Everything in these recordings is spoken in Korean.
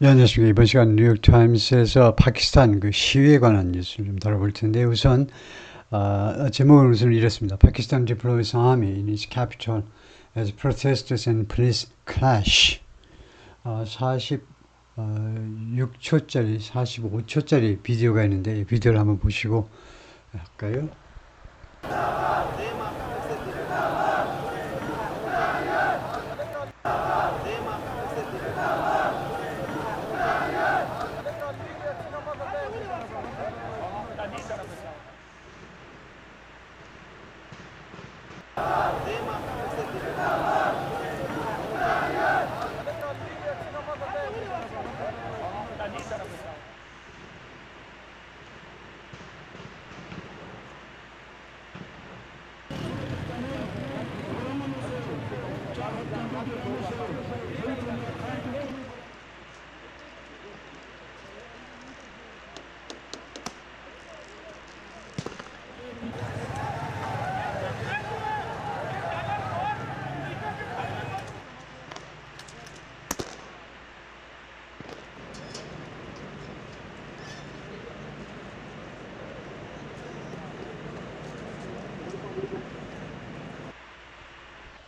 네, 안녕하십니까. 이번 시간 뉴욕타임스에서 파키스탄 그 시위에 관한 뉴스를 좀 다뤄볼 텐데 우선 제목은 우선 이렇습니다. Pakistan deploys army in its capital as protesters and police clash. 46초짜리, 45초짜리 비디오가 있는데 이 비디오를 한번 보시고 할까요?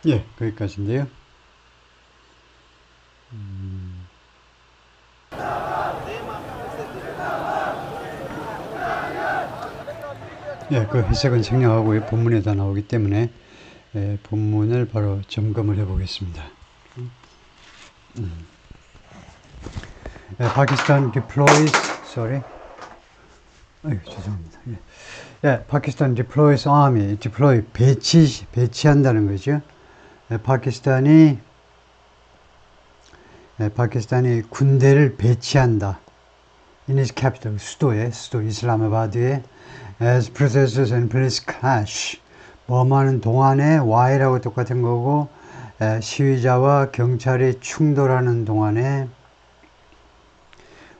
예, 거기까지인데요. 예, 그 해석은 생략하고 본문에 다 나오기 때문에 본문을 바로 점검을 해보겠습니다. 파키스탄 deploys, sorry. 죄송합니다. 파키스탄 deploys army, deploy 배치한다는 거죠. 파키스탄이 군대를 배치한다. In its capital, 수도 이슬라마바드에 as protesters and police clash. 뭐하는 동안에 Y라고 똑같은 거고 시위자와 경찰이 충돌하는 동안에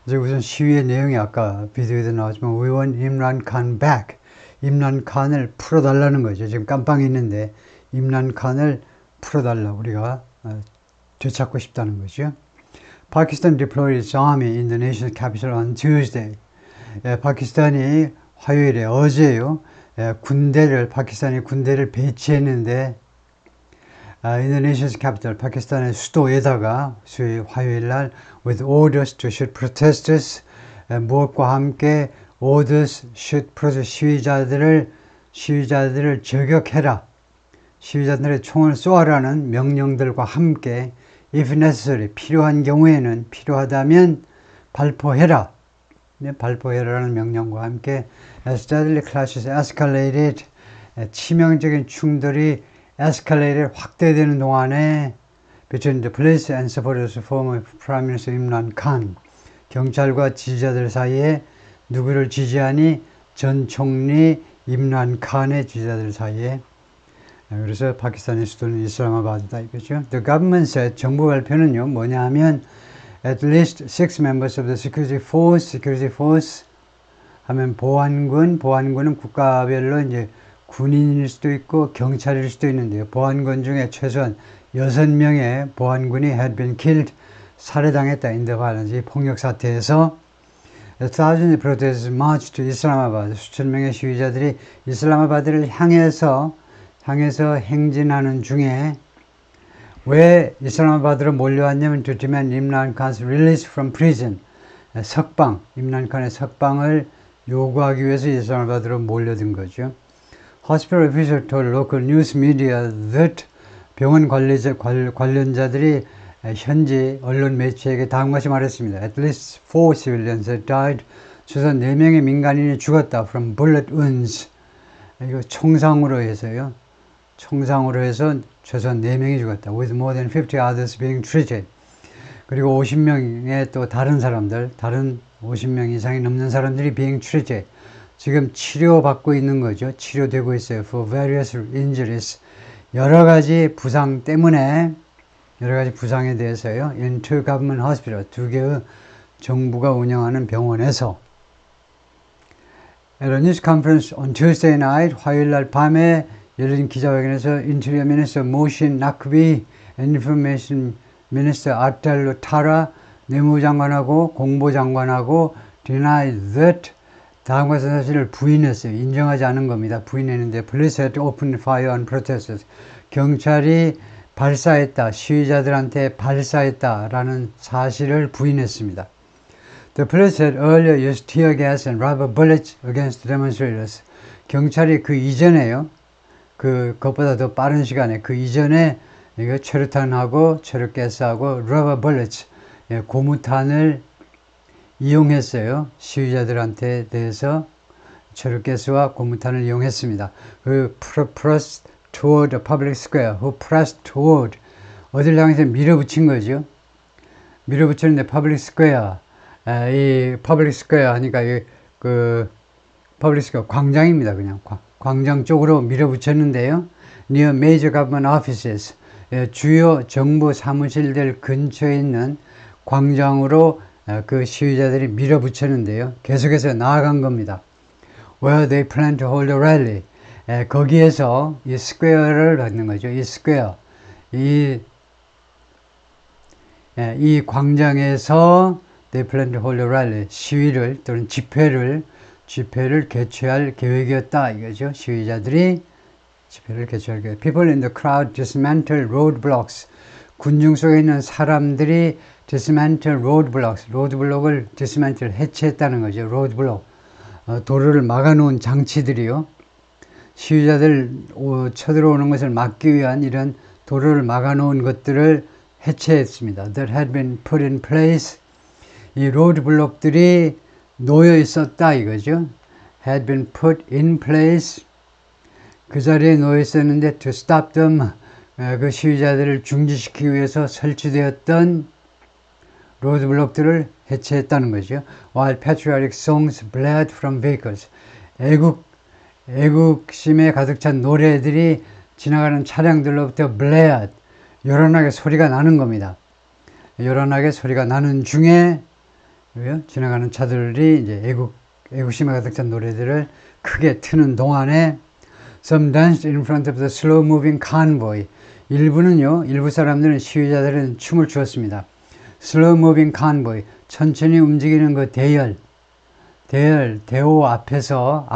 우선 시위의 내용이 아까 비디오에도 나왔지만 We want Imran Khan back. 임란 칸을 풀어달라는 거죠. 지금 깜빵에 있는데 임란 칸을 풀어달라 우리가 되찾고 싶다는 거죠. Pakistan deployed its army in the nation's capital on Tuesday. 파키스탄이 화요일에 어제요. 파키스탄이 군대를 배치했는데 in the nation's capital, 파키스탄의 수도에다가 화요일 날 with orders to shoot protesters 무엇과 함께 orders shoot protest 시위자들을 저격해라. 시위자들의 총을 쏘아라는 명령들과 함께 if necessary 필요한 경우에는 필요하다면 발포해라. 발포해라는 명령과 함께 as deadly clashes escalated 치명적인 충돌이 escalated 확대되는 동안에 between the police and supporters of former Prime Minister Imran Khan 경찰과 지지자들 사이에 누구를 지지하니 전 총리 임란 칸의 지지자들 사이에 그래서 파키스탄의 수도는 이슬라마바드다 이거죠. The government said 정부 발표는요 뭐냐 하면 at least 6 members of the security force 하면 보안군은 국가별로 이제 군인일 수도 있고 경찰일 수도 있는데요. 보안군 중에 최소한 6명의 보안군이 had been killed 살해당했다 in the violence 이 폭력 사태에서 thousands of protesters marched to Islamabad 수천 명의 시위자들이 이슬라마바드를 향해서 행진하는 중에 왜 이슬라마바드로 몰려왔냐면 to demand Imran Khan's release from prison 임란 칸의 석방을 요구하기 위해서 이슬라마바드로 몰려든 거죠. Hospital officials told local news media that 병원 관련자들이 현지 언론 매체에게 다음 것이 말했습니다. At least 4 civilians had died. 최소한 4명의 민간인이 죽었다. From bullet wounds. 이거 총상으로 해서요. 총상으로 해서 최소한 4명이 죽었다. With more than 50 others being treated. 그리고 50명의 또 다른 50명 이상이 넘는 사람들이 being treated. 지금 치료받고 있는 거죠. 치료되고 있어요. For various injuries. 여러 가지 부상에 대해서요. In two government hospitals. 2개의 정부가 운영하는 병원에서. At a news conference on Tuesday night, 화요일 날 밤에 열린 기자회견에서 Interior Minister Mohsin Naqvi and Information Minister Atal Tara 내무장관하고 공보장관하고 denied that 다음과 같은 사실을 부인했어요. 인정하지 않은 겁니다. 부인했는데 police had opened fire on protesters. 경찰이 발사했다. 시위자들한테 발사했다라는 사실을 부인했습니다. The police had earlier used tear gas and rubber bullets against demonstrators. 경찰이 그 이전에요. 그것보다 더 빠른 시간에 그 이전에 이거 최루탄하고 최루가스하고 rubber bullets, 고무탄을 이용했어요. 시위자들한테 대해서 최루가스와 고무탄을 이용했습니다. 그 pressed toward the public square, who pressed toward 어딜 향해서 밀어붙인 거죠. 밀어붙였는데 public square, 이 public square 하니까 그 public square 광장입니다. 그냥 광장 쪽으로 밀어붙였는데요. near major government offices, 주요 정부 사무실들 근처에 있는 광장으로 그 시위자들이 밀어붙였는데요. 계속해서 나아간 겁니다. Where they plan to hold a rally. 거기에서 이 스퀘어를 받는 거죠. 이 스퀘어. 이 광장에서 they plan to hold a rally. 시위를 또는 집회를 개최할 계획이었다. 이거죠. 시위자들이 집회를 개최할 계획. People in the crowd dismantle roadblocks. 군중 속에 있는 사람들이 dismantle roadblocks. 로드블록을 dismantle 해체했다는 거죠. roadblock. 도로를 막아놓은 장치들이요. 시위자들 쳐들어오는 것을 막기 위한 이런 도로를 막아놓은 것들을 해체했습니다. That had been put in place. 이 로드블록들이 놓여 있었다 이거죠. Had been put in place. 그 자리에 놓여 있었는데 to stop them. 그 시위자들을 중지시키기 위해서 설치되었던 로드블록들을 해체했다는 거죠. While patriotic songs blared from vehicles. 애국심에 가득 찬 노래들이 지나가는 차량들로부터 blared, 요란하게 소리가 나는 겁니다. 요란하게 소리가 나는 중에 지나가는 차들이 이제 애국심에 가득 찬 노래들을 크게 트는 동안에 some danced in front of the slow moving convoy. 일부 사람들은 시위자들은 춤을 추었습니다. slow moving convoy, 천천히 움직이는 그 대호 앞에서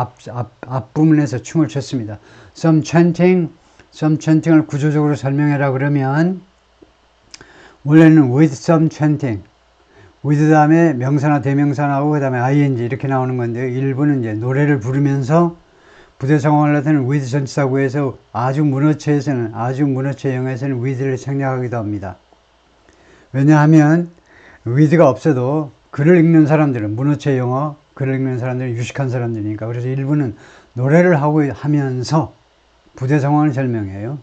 앞부분에서 춤을 췄습니다. some chanting을 구조적으로 설명해라 그러면 원래는 with some chanting, with 다음에 명사나 대명사나오고 그 다음에 ing 이렇게 나오는 건데요. 일부는 이제 노래를 부르면서 부대 상황을 나타내는 with 전치사 구에서 아주 문어체의 영어에서는 with를 생략하기도 합니다. 왜냐하면 with가 없어도 글을 읽는 사람들은 문어체 영어 글을 읽는 사람들은 유식한 사람들이니까. 그래서 일부는 노래를 하면서 부대 상황을 설명해요.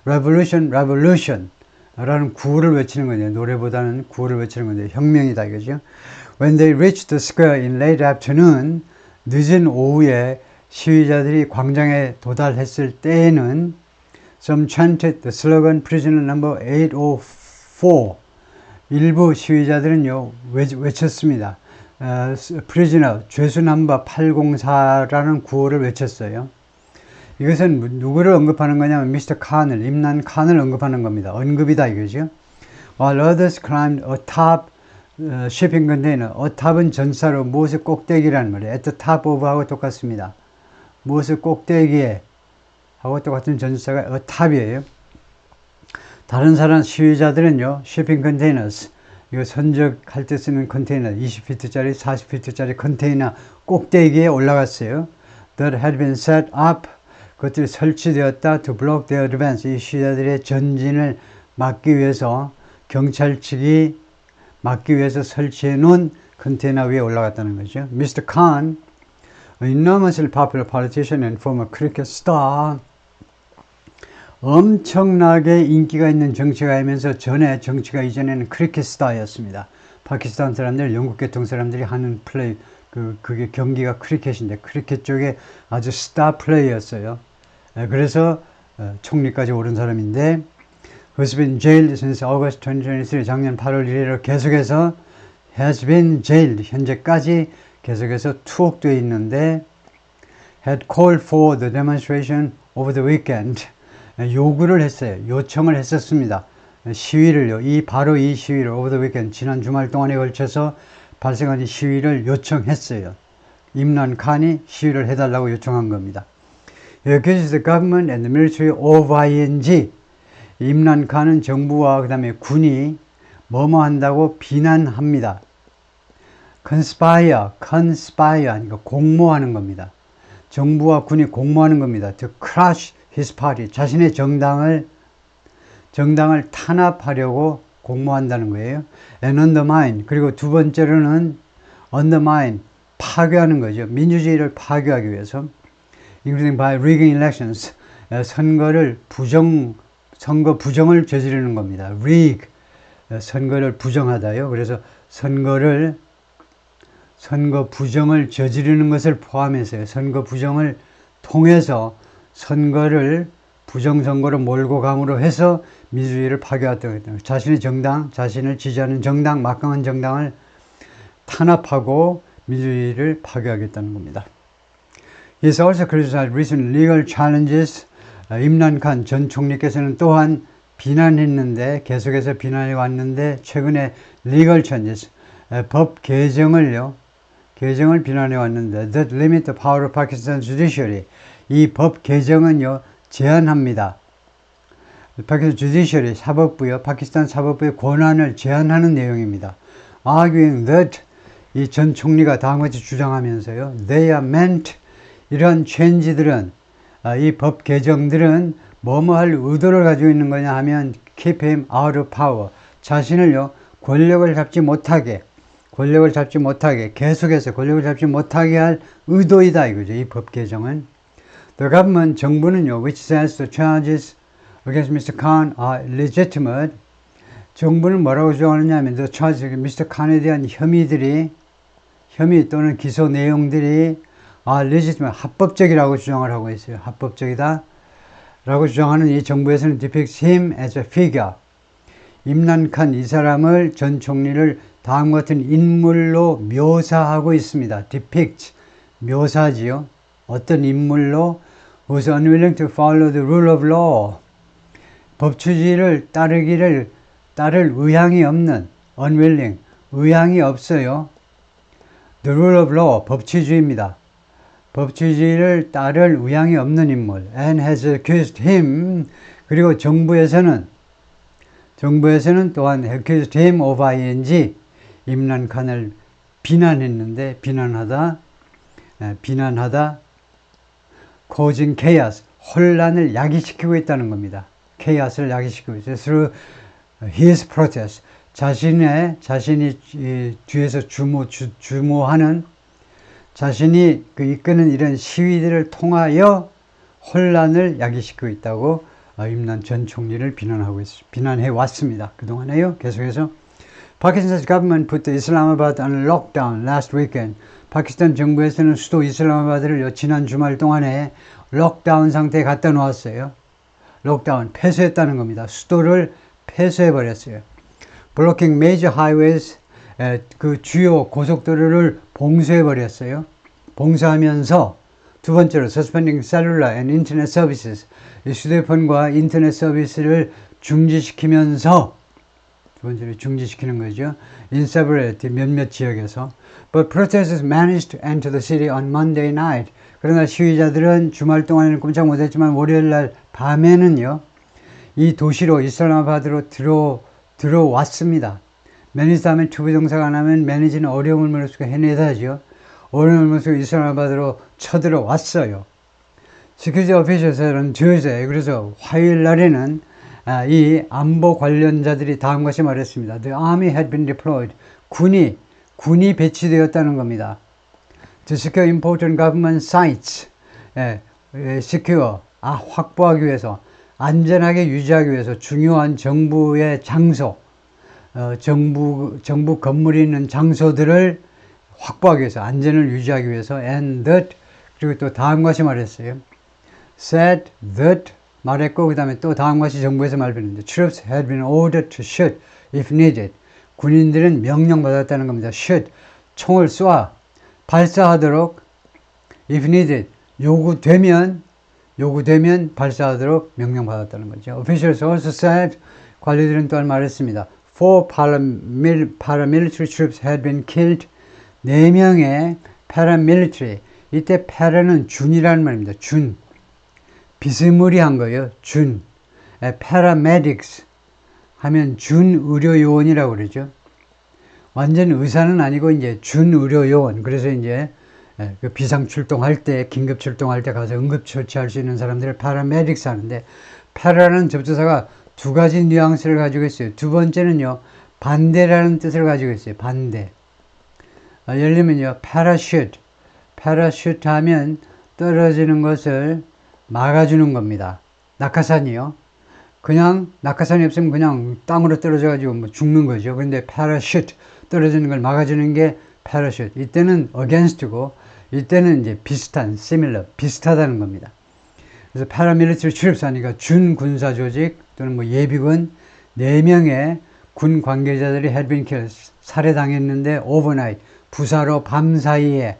revolution 라는 구호를 외치는 거죠. 노래보다는 구호를 외치는 건데 혁명이다 이거죠. When they reached the square in late afternoon, 늦은 오후에 시위자들이 광장에 도달했을 때에는 some chanted the slogan prisoner number 804. 일부 시위자들은요 외쳤습니다. prisoner 죄수 넘버 804라는 구호를 외쳤어요. 이것은 누구를 언급하는 거냐면 미스터 칸을, 임난 칸을 언급하는 겁니다. 언급이다 이거죠. While others climbed atop shipping container. atop은 전사로 무엇의 꼭대기라는 말이에요. at the top of 하고 똑같습니다. 무엇의 꼭대기에 하고 똑같은 전사가 atop이에요. 다른 사람 시위자들은요, shipping containers, 이거 선적할 때 쓰는 컨테이너, 20피트짜리, 40피트짜리 컨테이너 꼭대기에 올라갔어요. That had been set up, 그것들이 설치되었다, to block their advance, 이 시위자들의 전진을 막기 위해서, 경찰 측이 막기 위해서 설치해 놓은 컨테이너 위에 올라갔다는 거죠. Mr. Khan, an enormously popular politician and former cricket star, 엄청나게 인기가 있는 정치가이면서 정치가 이전에는 크리켓 스타였습니다. 파키스탄 사람들, 영국 계통 사람들이 하는 플레이, 그게 경기가 크리켓인데 크리켓 쪽에 아주 스타 플레이였어요. 그래서 총리까지 오른 사람인데 has been jailed since August 2023, 작년 8월 1일로 계속해서 has been jailed, 현재까지 계속해서 투옥되어 있는데 had called for the demonstration over the weekend, 요구를 했어요. 요청을 했었습니다. 시위를요, 바로 이 시위를 over the weekend, 지난 주말 동안에 걸쳐서 발생한 이 시위를 요청했어요. 임란 칸이 시위를 해달라고 요청한 겁니다. Accused the government and the military of ing. 임란 칸은 정부와 그 다음에 군이 뭐뭐 한다고 비난합니다. conspire 하니까 공모하는 겁니다. 정부와 군이 공모하는 겁니다. To crush his party. 자신의 정당을 탄압하려고 공모한다는 거예요. And undermine. 그리고 두 번째로는 undermine. 파괴하는 거죠. 민주주의를 파괴하기 위해서. including by rigging elections. 선거 부정을 저지르는 겁니다. rig. 선거를 부정하다요. 그래서 선거 부정을 저지르는 것을 포함해서요. 선거 부정을 통해서 선거를 부정선거로 몰고 감으로 해서 민주주의를 파괴했다고 했다. 자신의 정당, 자신을 지지하는 정당, 막강한 정당을 탄압하고 민주주의를 파괴하겠다는 겁니다. He has also criticized recent legal challenges. 임란 칸 전 총리께서는 또한 비난했는데, 계속해서 비난해 왔는데, 최근에 legal changes, 법 개정을 비난해 왔는데, that limit the power of Pakistan judiciary. 이 법 개정은요, 제한합니다. 파키스탄 주디셔리 사법부요, 파키스탄 사법부의 권한을 제한하는 내용입니다. Arguing that 이 전 총리가 다음같이 주장하면서요, they are meant, 이런 change들은, 이 법 개정들은 뭐뭐 할 의도를 가지고 있는 거냐 하면 keep him out of power. 자신을요, 권력을 잡지 못하게, 계속해서 권력을 잡지 못하게 할 의도이다 이거죠. 이 법 개정은. The government, 정부는요, which says the charges against Mr. Khan are legitimate. 정부는 뭐라고 주장하느냐 하면 the charges against Mr. Khan에 대한 혐의 또는 기소 내용들이 are legitimate, 합법적이라고 주장을 하고 있어요. 합법적이다 라고 주장하는 이 정부에서는 depicts him as a figure. 임란 칸 이 사람을, 전 총리를 다음과 같은 인물로 묘사하고 있습니다. depict, 묘사지요. 어떤 인물로? who is unwilling to follow the rule of law. 법치주의를 따를 의향이 없는, unwilling, 의향이 없어요. The rule of law, 법치주의입니다. 법치주의를 따를 의향이 없는 인물. And has accused him. 그리고 정부에서는 또한 accused him of ing. 임란 칸을 비난했는데, 비난하다, causing chaos, 혼란을 야기시키고 있다는 겁니다. chaos를 야기시키고 있어요. through his protest, 자신이 뒤에서 주모하는, 자신이 이끄는 이런 시위들을 통하여 혼란을 야기시키고 있다고 임란 전 총리를 비난해 왔습니다. 그동안에요. 계속해서 Pakistan's government put the Islamabad on lockdown last weekend. 파키스탄 정부에서는 수도 이슬라마바드를 지난 주말 동안에 록다운 상태에 갖다 놓았어요. 록다운, 폐쇄했다는 겁니다. 수도를 폐쇄해버렸어요. Blocking major highways, 그 주요 고속도로를 봉쇄해버렸어요. 봉쇄하면서 두 번째로 suspending cellular and internet services, 휴대폰과 인터넷 서비스를 중지시키면서, 두 번째로 중지시키는 거죠. In several, 몇몇 지역에서. But protesters managed to enter the city on Monday night. 그러나 시위자들은 주말 동안에는 꼼짝 못했지만 월요일 날 밤에는요, 이 도시로, 이슬라마바드로 들어왔습니다. 매니지 하면 투부정사가 안 하면 매니지는 어려움을 무릅쓰고 해내다죠. 어려움을 무릅쓰고 이슬라마바드로 쳐들어왔어요. Security officials는 Tuesday, 그래서 화요일 날에는 이 안보 관련자들이 다음과 같이 말했습니다. The army had been deployed. 군이 배치되었다는 겁니다. To secure important government sites. secure, 확보하기 위해서, 안전하게 유지하기 위해서 중요한 정부의 장소, 정부 건물이 있는 장소들을 확보하기 위해서, 안전을 유지하기 위해서, and that, 그리고 또 다음과 같이 말했어요. said that 말했고, 그 다음에 또 다음과 같이 정부에서 말했는데, troops had been ordered to shoot if needed. 군인들은 명령받았다는 겁니다. shoot, 총을 발사하도록, if needed, 요구되면 발사하도록 명령받았다는 거죠. Officials also said, 관리들은 또한 말했습니다. 4 paramilitary troops had been killed. 4명의 paramilitary. 이때 para는 준이라는 말입니다. 준. 비스무리한 거예요. 준. paramedics 하면 준의료요원이라고 그러죠. 완전 의사는 아니고 이제 준의료요원. 그래서 이제 그 비상출동할 때, 긴급출동할 때 가서 응급처치할 수 있는 사람들을 paramedics 하는데, para라는 접두사가 두 가지 뉘앙스를 가지고 있어요. 두 번째는요, 반대라는 뜻을 가지고 있어요. 반대. 예를 들면요, parachute. parachute 하면 떨어지는 것을 막아주는 겁니다. 낙하산이요. 그냥 낙하산이 없으면 그냥 땅으로 떨어져가지고 뭐 죽는 거죠. 근데 parachute, 떨어지는 걸 막아주는 게 parachute. 이때는 against고, 이때는 이제 비슷한, similar, 비슷하다는 겁니다. 그래서 paramilitary troops 하니까 준군사 조직 또는 뭐 예비군 4명의 군 관계자들이 had been killed, 살해당했는데 overnight, 부사로 밤사이에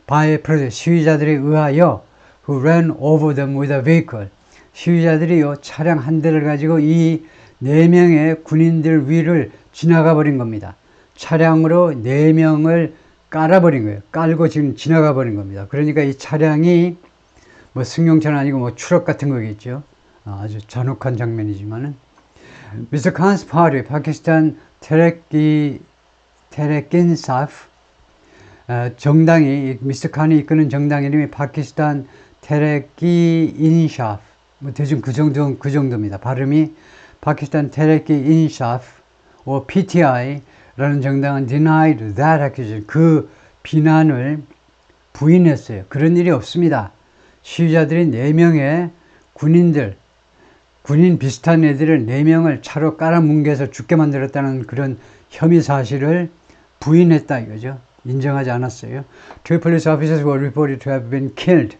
by protest, 시위자들에 의하여 who ran over them with a vehicle, 시위자들이 요 차량 한 대를 가지고 이 4명의 군인들 위를 지나가 버린 겁니다. 차량으로 4명을 깔아버린 거예요. 깔고 지금 지나가 버린 겁니다. 그러니까 이 차량이 뭐 승용차는 아니고 뭐 트럭 같은 거겠죠. 아주 잔혹한 장면이지만은. Mr. Khan's party, 파키스탄 테레킨사프 정당이, 미스터 칸이 이끄는 정당 이름이 파키스탄 테레키 인샤프, 뭐 대충 그 정도입니다. 발음이 파키스탄 테레키 인샤프, PTI라는 정당은 denied that accusation, 그 비난을 부인했어요. 그런 일이 없습니다. 시위자들이 4명의 군인 비슷한 애들을 4명을 차로 깔아뭉개서 죽게 만들었다는 그런 혐의 사실을 부인했다 이거죠. 인정하지 않았어요. Two police officers were reported to have been killed.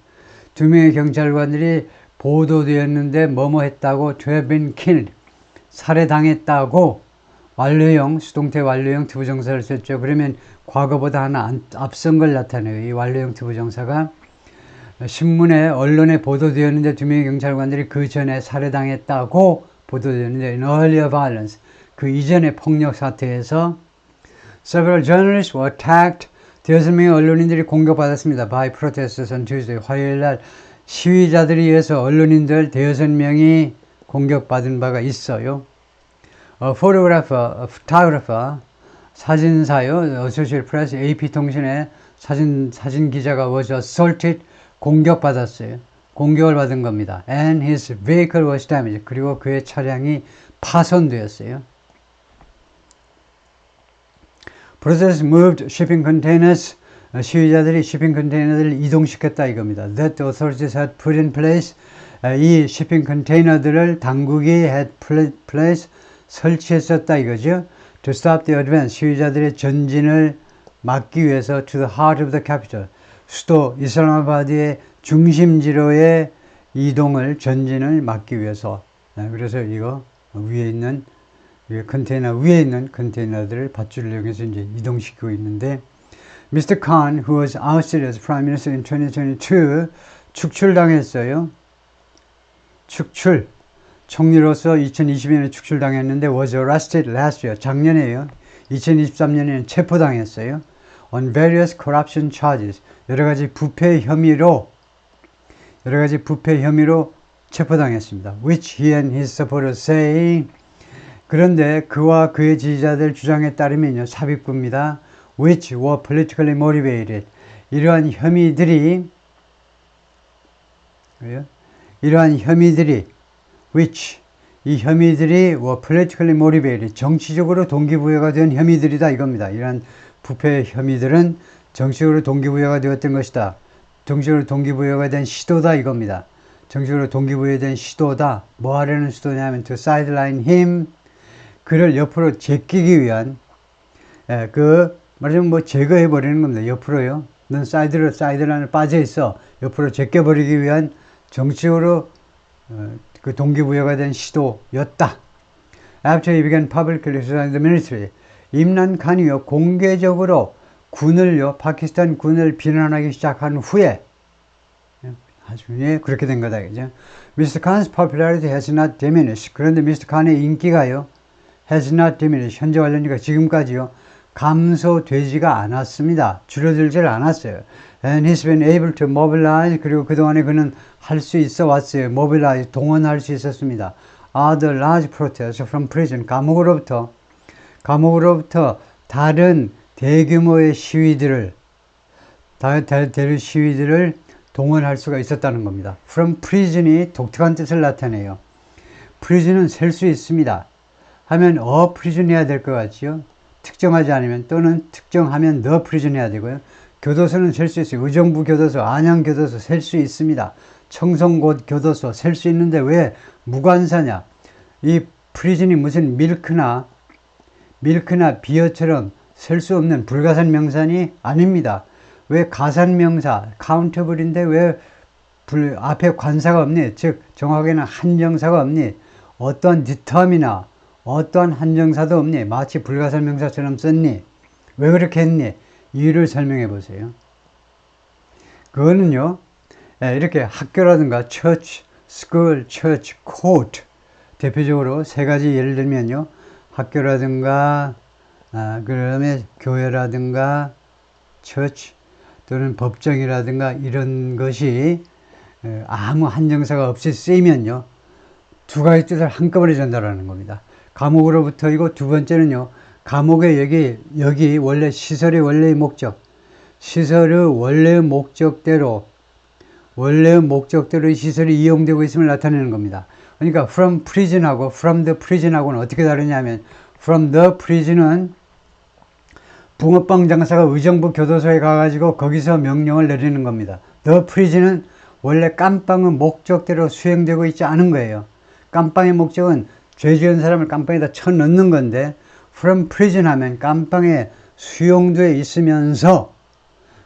2명의 경찰관들이 보도되었는데 뭐뭐 했다고 to have been killed. 살해당했다고 완료형, 수동태 완료형 투부정사를 썼죠. 그러면 과거보다 하나 앞선 걸 나타내요. 이 완료형 투부정사가 신문에, 언론에 보도되었는데 2명의 경찰관들이 그 전에 살해당했다고 보도되었는데 in earlier violence, 그 이전의 폭력 사태에서 several journalists were attacked. 6명의 언론인들이 공격받았습니다. by protesters on Tuesday. 화요일날 시위자들에 의해서 언론인들 6명이 공격받은 바가 있어요. photographer, 사진사요. Associated Press, AP통신의 사진 기자가 was assaulted, 공격받았어요. 공격을 받은 겁니다. And his vehicle was damaged. 그리고 그의 차량이 파손되었어요. Protesters moved shipping containers. 시위자들이 shipping 컨테이너들을 이동시켰다 이겁니다. That the authorities had put in place. 이 shipping 컨테이너들을 당국이 had place, 설치했었다 이거죠. To stop the advance. 시위자들의 전진을 막기 위해서 to the heart of the capital. 수도 이슬라마바드의 중심지로의 이동을, 전진을 막기 위해서. 그래서 이거 위에 있는 컨테이너 위에 있는 컨테이너들을 밧줄을 이용해서 이제 이동시키고 있는데, Mr. Khan, who was ousted as Prime Minister in 2022, 축출당했어요. 축출. 총리로서 2020년에 축출당했는데 was arrested last year. 작년에요. 2023년에는 체포당했어요. On various corruption charges. 여러 가지 부패 혐의로 체포당했습니다. Which he and his supporters say. 그런데 그와 그의 지지자들 주장에 따르면요, 삽입구입니다. Which were politically motivated. 이러한 혐의들이 which, 이 혐의들이 were politically motivated. 정치적으로 동기부여가 된 혐의들이다 이겁니다. 이러한 부패 혐의들은 정치적으로 동기부여가 되었던 것이다. 정치적으로 동기부여가 된 시도다 이겁니다. 정치적으로 동기부여된 시도다. 뭐 하려는 시도냐면 to sideline him. 그를 옆으로 제끼기 위한, 말하자면 뭐 제거해버리는 겁니다. 옆으로요. 넌 사이드라인에 빠져있어. 옆으로 제껴버리기 위한 정치적으로 그 동기부여가 된 시도였다. After he began publicly criticizing the military. 임란 칸이요, 공개적으로 파키스탄 군을 비난하기 시작한 후에, 나중에 그렇게 된 거다, 그죠? Mr. Khan's popularity has not diminished. 그런데 Mr. Khan의 인기가요, has not diminished. 현재 완료니까 지금까지요, 감소되지가 않았습니다. 줄어들질 않았어요. And he's been able to mobilize. 그리고 그동안에 그는 할 수 있어 왔어요. mobilize, 동원할 수 있었습니다. Other large protests from prison. 감옥으로부터 다른 대규모의 시위들을 동원할 수가 있었다는 겁니다. From prison이 독특한 뜻을 나타내요. prison은 셀 수 있습니다. 하면 a prison 해야 될 것 같지요. 특정하지 않으면 또는 특정하면 the prison 해야 되고요. 교도소는 셀 수 있어요. 의정부 교도소, 안양 교도소 셀 수 있습니다. 청송곳 교도소 셀 수 있는데 왜 무관사냐? 이 prison이 무슨 밀크나 비어처럼 셀 수 없는 불가산 명사니 아닙니다. 왜 가산명사, 카운터블인데 왜 앞에 관사가 없니? 즉 정확하게는 한정사가 없니? 어떠한 디터미나, 어떠한 한정사도 없니? 마치 불가산명사처럼 썼니? 왜 그렇게 했니? 이유를 설명해 보세요. 그거는요, 이렇게 학교라든가 church, school, church, court 대표적으로 세 가지 예를 들면요, 학교라든가 그다음에 교회라든가 church 또는 법정이라든가 이런 것이 아무 한정사가 없이 쓰이면요, 두 가지 뜻을 한꺼번에 전달하는 겁니다. 감옥으로부터이고 두 번째는요, 감옥의 여기 원래 시설의 원래의 목적, 시설의 원래의 목적대로 시설이 이용되고 있음을 나타내는 겁니다. 그러니까 from prison하고 from the prison하고는 어떻게 다르냐면 from the prison은 붕어빵 장사가 의정부 교도소에 가가지고 거기서 명령을 내리는 겁니다. The prison은 원래 깜빵은 목적대로 수행되고 있지 않은 거예요. 깜빵의 목적은 죄 지은 사람을 깜빵에다 쳐넣는 건데 from prison 하면 깜빵에 수용되어 있으면서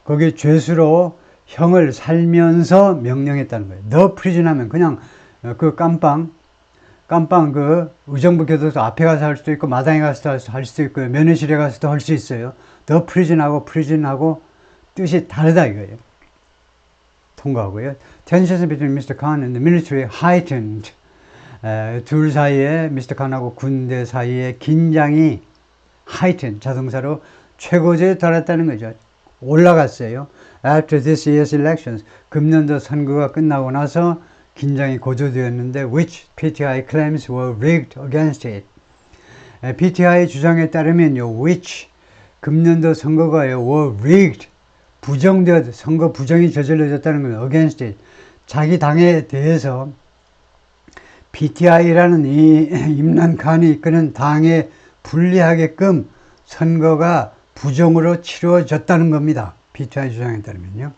거기에 죄수로 형을 살면서 명령했다는 거예요. The prison 하면 그냥 그 깜빵 그 의정부 교도소 앞에 가서 할 수도 있고 마당에 가서 할 수도 있고 면회실에 가서도 할 수 있어요. The prison하고 뜻이 다르다 이거예요. 통과하고요. Tensions between Mr. Khan and the military heightened. 둘 사이에 Mr. Khan하고 군대 사이에 긴장이 heightened 자동사로 최고조에 달했다는 거죠. 올라갔어요. After this year's elections, 금년도 선거가 끝나고 나서 긴장이 고조되었는데 which PTI claims were rigged against it. PTI 주장에 따르면요, which 금년도 선거가요 were rigged 선거 부정이 저질러졌다는 거예요. against it. 자기 당에 대해서 PTI라는 이 임란 칸이 이끄는 당에 불리하게끔 선거가 부정으로 치루어졌다는 겁니다. PTI 주장에 따르면요.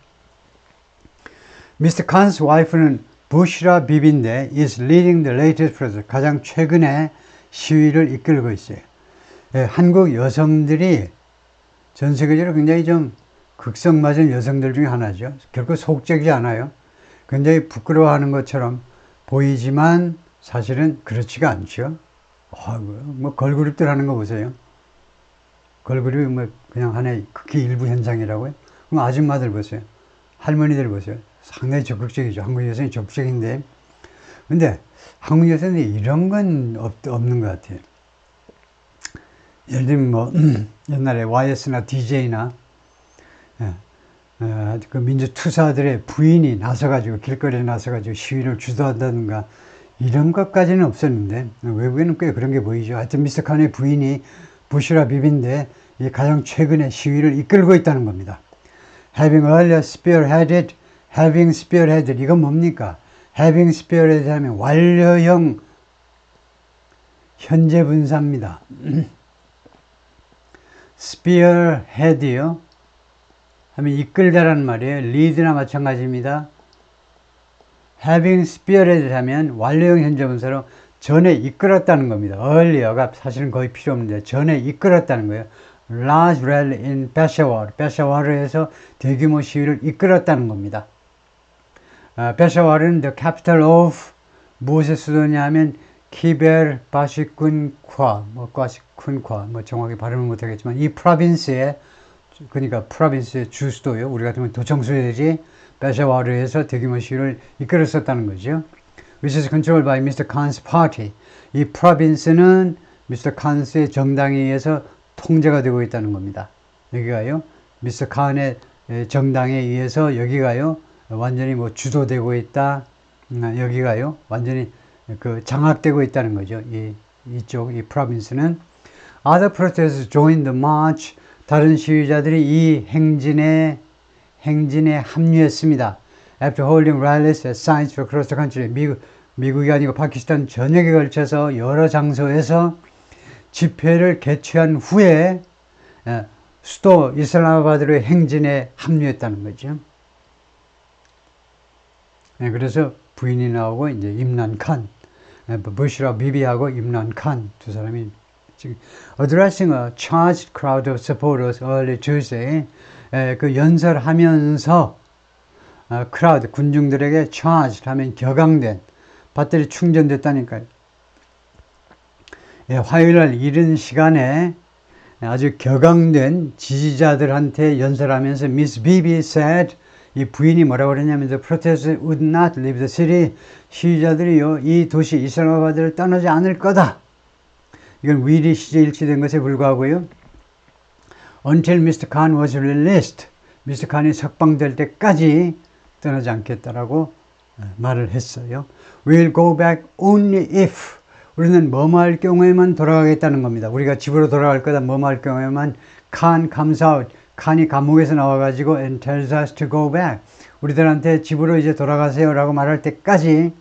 Mr. Khan's wife는 부시라 비비인데 is leading the latest protest. 가장 최근에 시위를 이끌고 있어요. 한국 여성들이 전 세계적으로 굉장히 좀 극성맞은 여성들 중에 하나죠. 결코 속적이지 않아요. 굉장히 부끄러워하는 것처럼 보이지만 사실은 그렇지가 않죠. 뭐 걸그룹들 하는 거 보세요. 걸그룹이 뭐 그냥 하나의 극히 일부 현상이라고요. 그럼 아줌마들 보세요. 할머니들 보세요. 상당히 적극적이죠. 한국 여성이 적극적인데. 근데 한국 여성들이 이런 건 없는 것 같아요. 예를 들면 뭐 옛날에 YS나 DJ나 그 민주투사들의 부인이 나서가지고 길거리에 나서가지고 시위를 주도한다든가 이런 것까지는 없었는데 외국에는 꽤 그런 게 보이죠. 하여튼 미스터 칸의 부인이 부시라 비비인데 가장 최근에 시위를 이끌고 있다는 겁니다. Having earlier spearheaded, 이건 뭡니까? Having spearheaded 하면 완료형 현재 분사입니다. spearhead이요 하면 이끌다라는 말이에요. lead나 마찬가지입니다. having spearheaded 하면 완료형 현재 분사로 전에 이끌었다는 겁니다. earlier가 사실은 거의 필요 없는데 전에 이끌었다는 거예요. large rally in Peshawar에서 대규모 시위를 이끌었다는 겁니다. Peshawar은 the capital of 무엇의 수도냐 하면 키벨 바시쿤콰 뭐 정확히 발음을 못하겠지만 이 프로빈스의 그러니까 프로빈스의 주수도요. 우리 같으면 도청소들이 페샤와르에서 대규모 시위를 이끌었었다는 거죠. which is controlled by Mr. Khan's party. 이 province는 Mr. Khan의 정당에 의해서 통제가 되고 있다는 겁니다. 여기가요, Mr. Khan의 정당에 의해서 여기가요, 완전히 뭐 주도되고 있다. 여기가요, 완전히 그 장악되고 있다는 거죠. 이쪽, 이 province는. Other protesters joined the march. 다른 시위자들이 이 행진에 합류했습니다. After holding rallies at sites across the country. 미국이 아니고 파키스탄 전역에 걸쳐서 여러 장소에서 집회를 개최한 후에 수도 이슬라마바드의 행진에 합류했다는 거죠. 그래서 부인이 나오고 이제 임란 칸, 부시라 비비하고 임란 칸 두 사람이 지금 addressing a charged crowd of supporters early Tuesday, 그 연설하면서 crowd 군중들에게 charged 하면 격앙된, 배터리 충전됐다니까요. 화요일날 이른 시간에 아주 격앙된 지지자들한테 연설하면서 Miss Bibi said, 이 부인이 뭐라고 그랬냐면 the protesters would not leave the city. 시위자들이요, 이 도시 이슬라마바드를 떠나지 않을 거다. 이건 위리 시제 일치된 것에 불과하고요. Until Mr. Khan was released. Mr. Khan이 석방될 때까지 떠나지 않겠다라고 말을 했어요. We'll go back only if. 우리는 뭐뭐 할 경우에만 돌아가겠다는 겁니다. 우리가 집으로 돌아갈 거다 뭐뭐 할 경우에만 Khan comes out. 칸이 감옥에서 나와가지고 and tells us to go back. 우리들한테 집으로 이제 돌아가세요 라고 말할 때까지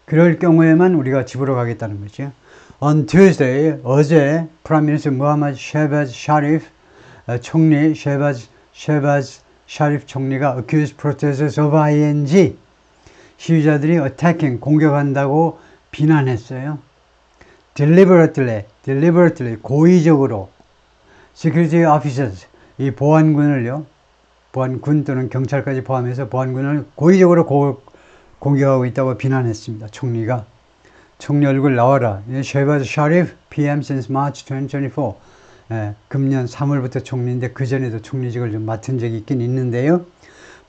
그럴 경우에만 우리가 집으로 가겠다는 거죠. On Tuesday, 어제 Prime Minister Muhammad Shehbaz Sharif 총리 Shehbaz Sharif 총리가 accused protesters of ING 시위자들이 attacking 공격한다고 비난했어요. deliberately 고의적으로 security officers 이 보안군을요, 보안군 또는 경찰까지 포함해서 보안군을 고의적으로 공격하고 있다고 비난했습니다. 총리가. 총리 얼굴 나와라. 쉐바즈 샤리프 PM since March 2024. 금년 3월부터 총리인데 그 전에도 총리직을 좀 맡은 적이 있긴 있는데요.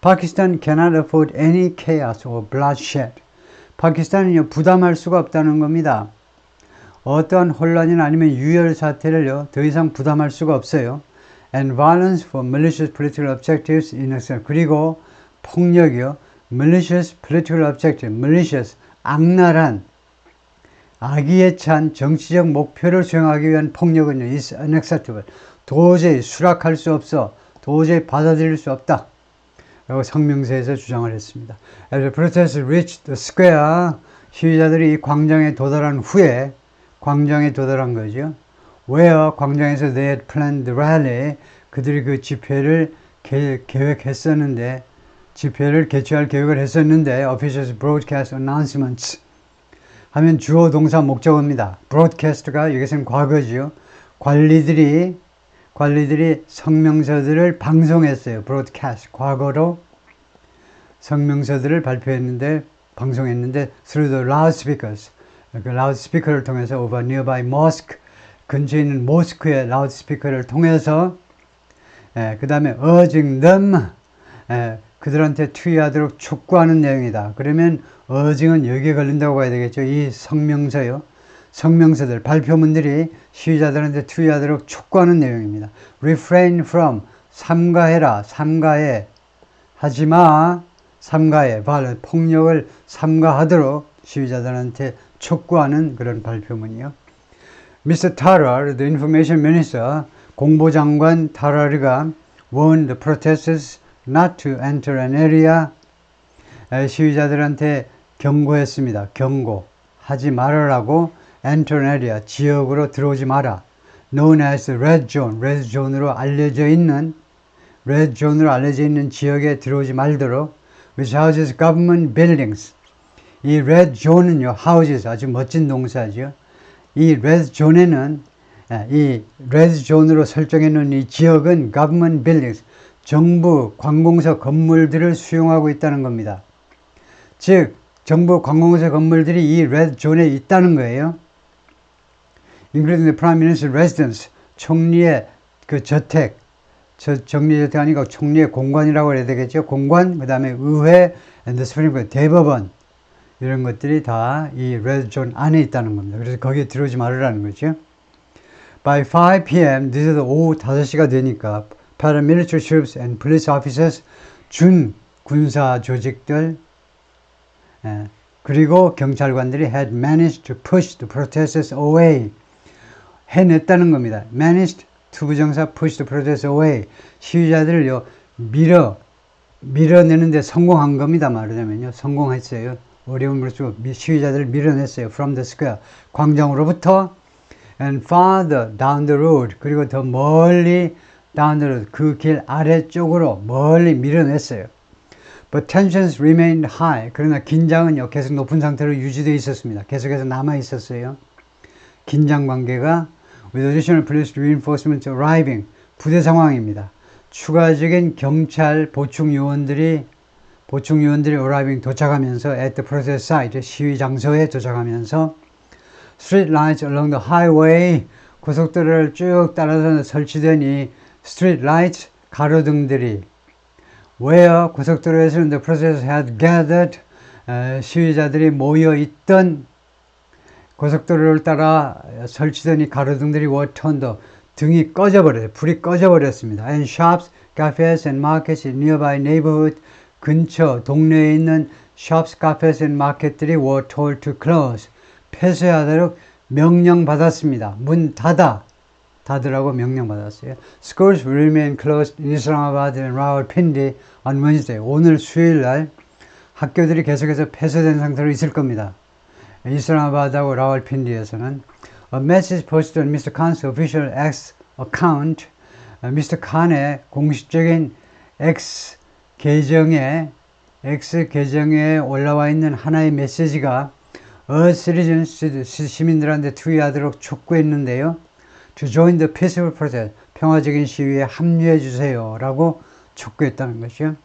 Pakistan cannot afford any chaos or bloodshed. 파키스탄은요, 부담할 수가 없다는 겁니다. 어떠한 혼란이나 아니면 유혈 사태를요, 더 이상 부담할 수가 없어요. And violence for malicious political objectives in excess. 그리고 폭력이요, malicious political objective, malicious, 악랄한, 악의에 찬 정치적 목표를 수행하기 위한 폭력은요, is unacceptable. 도저히 수락할 수 없어. 도저히 받아들일 수 없다. 라고 성명서에서 주장을 했습니다. As the protesters reached the square, 시위자들이 이 광장에 도달한 후에, 광장에 도달한 거죠. where 광장에서 they had planned the rally, 그들이 그 집회를 계획했었는데, 집회를 개최할 계획을 했었는데, officials broadcast announcements 하면 주어 동사 목적어입니다. broadcast가 여기서는 과거지요. 관리들이 성명서들을 방송했어요. broadcast 과거로 성명서들을 발표했는데, 방송했는데 through the loudspeakers, 그 라우드스피커를 통해서 over nearby mosque, 근처에 있는 모스크의 라우드스피커를 통해서 그 다음에 urging them, 그들한테 투의하도록 촉구하는 내용이다. 그러면 urging은 여기에 걸린다고 봐야 되겠죠. 이 성명서요. 성명서들, 발표문들이 시위자들한테 투의하도록 촉구하는 내용입니다. refrain from, 삼가해라, 삼가해, 하지마, 삼가해, 폭력을 삼가하도록 시위자들한테 촉구하는 그런 발표문이요. Mr. Tarar, the information minister, 공보장관 타라르가 warned the protesters not to enter an area. 시위자들한테 경고했습니다. 경고하지 말으라고 enter an area, 지역으로 들어오지 마라. known as the red zone, red zone으로 알려져 있는 지역에 들어오지 말도록 which houses government buildings. 이 red zone은요, houses, 아주 멋진 동사죠. 이 red zone에는 이 red zone으로 설정해 놓은 이 지역은 government buildings, 정부 관공서 건물들을 수용하고 있다는 겁니다. 즉 정부 관공서 건물들이 이 red zone에 있다는 거예요. including the prime minister's residence, 총리의 그 저택, 정리저택 아니고 총리의 공관이라고 해야 되겠죠. 공관, 그 다음에 의회, and the Supreme Court, 대법원, 이런 것들이 다 이 레드 존 안에 있다는 겁니다. 그래서 거기에 들어오지 말으라는 거죠. By 5 p.m. 늦어도 오후 5시가 되니까 paramilitary troops and police officers 준 군사 조직들 그리고 경찰관들이 had managed to push the protesters away. 해냈다는 겁니다. managed 투부정사 push the protesters away. 시위자들을요 밀어내는데 성공한 겁니다. 말하자면요. 성공했어요. 어려움을 쓰고 시위자들을 밀어냈어요. from the square. 광장으로부터 and farther down the road. 그리고 더 멀리 down the road. 그 길 아래쪽으로 멀리 밀어냈어요. But tensions remained high. 그러나 긴장은요. 계속 높은 상태로 유지되어 있었습니다. 계속해서 남아 있었어요. 긴장 관계가 with additional police reinforcements arriving. 부대 상황입니다. 추가적인 경찰 보충 요원들이 arriving 도착하면서 at the protest site 시위 장소에 도착하면서 street lights along the highway 고속도로를 쭉 따라서 설치된 이 street lights 가로등들이 where 고속도로에서는 the protesters had gathered 시위자들이 모여 있던 고속도로를 따라 설치된 이 가로등들이 were turned off 등이 꺼져버렸어요. 불이 꺼져버렸습니다. And shops, cafes and markets in nearby neighborhood 근처 동네에 있는 shops, cafes and market들이 were told to close 폐쇄하도록 명령받았습니다. 문 닫으라고 명령받았어요. Schools will remain closed in Islamabad and Rawalpindi on Wednesday. 오늘 수요일날 학교들이 계속해서 폐쇄된 상태로 있을 겁니다. 이슬라마바드하고 라왈핀디에서는 A message posted on Mr. Khan's official X account, Mr. Khan의 공식적인 X 계정에 올라와 있는 하나의 메시지가 citizens, 시민들한테 투의하도록 촉구했는데요. To join the peaceful protest, 평화적인 시위에 합류해 주세요 라고 촉구했다는 것이요.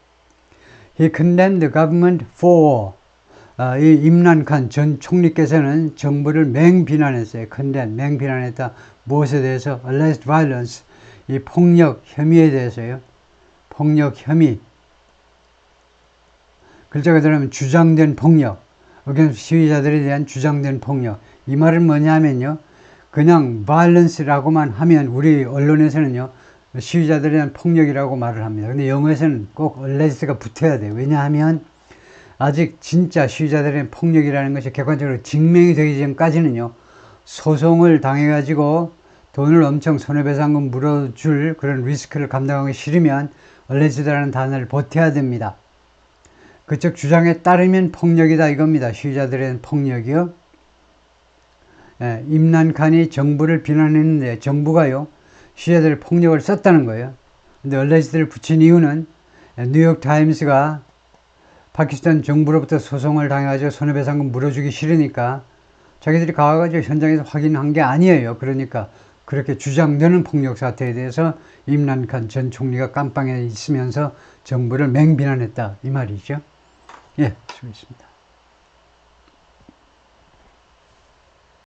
He condemned the government for 이 임란 칸 전 총리께서는 정부를 맹비난했어요. 맹비난했다. 무엇에 대해서? Alleged violence, 이 폭력 혐의에 대해서요. 폭력 혐의. 글자가 들어가면 주장된 폭력. 시위자들에 대한 주장된 폭력. 이 말은 뭐냐면요. 그냥 violence라고만 하면 우리 언론에서는요. 시위자들에 대한 폭력이라고 말을 합니다. 근데 영어에서는 꼭 alleged가 붙어야 돼요. 왜냐하면 아직 진짜 시위자들에 대한 폭력이라는 것이 객관적으로 증명이 되기 전까지는요. 소송을 당해가지고 돈을 엄청 손해배상금 물어줄 그런 리스크를 감당하기 싫으면 alleged라는 단어를 보태야 됩니다. 그쪽 주장에 따르면 폭력이다 이겁니다. 시위자들에 대한 폭력이요. 임란 칸이 정부를 비난했는데 정부가요. 시위자들의 폭력을 썼다는 거예요. 근데 alleged를 붙인 이유는 뉴욕타임스가 파키스탄 정부로부터 소송을 당해가지고 손해배상금 물어주기 싫으니까 자기들이 가가지고 현장에서 확인한 게 아니에요. 그러니까 그렇게 주장되는 폭력 사태에 대해서 임란 칸 전 총리가 깜빵에 있으면서 정부를 맹비난했다 이 말이죠. 예, 수고했습니다.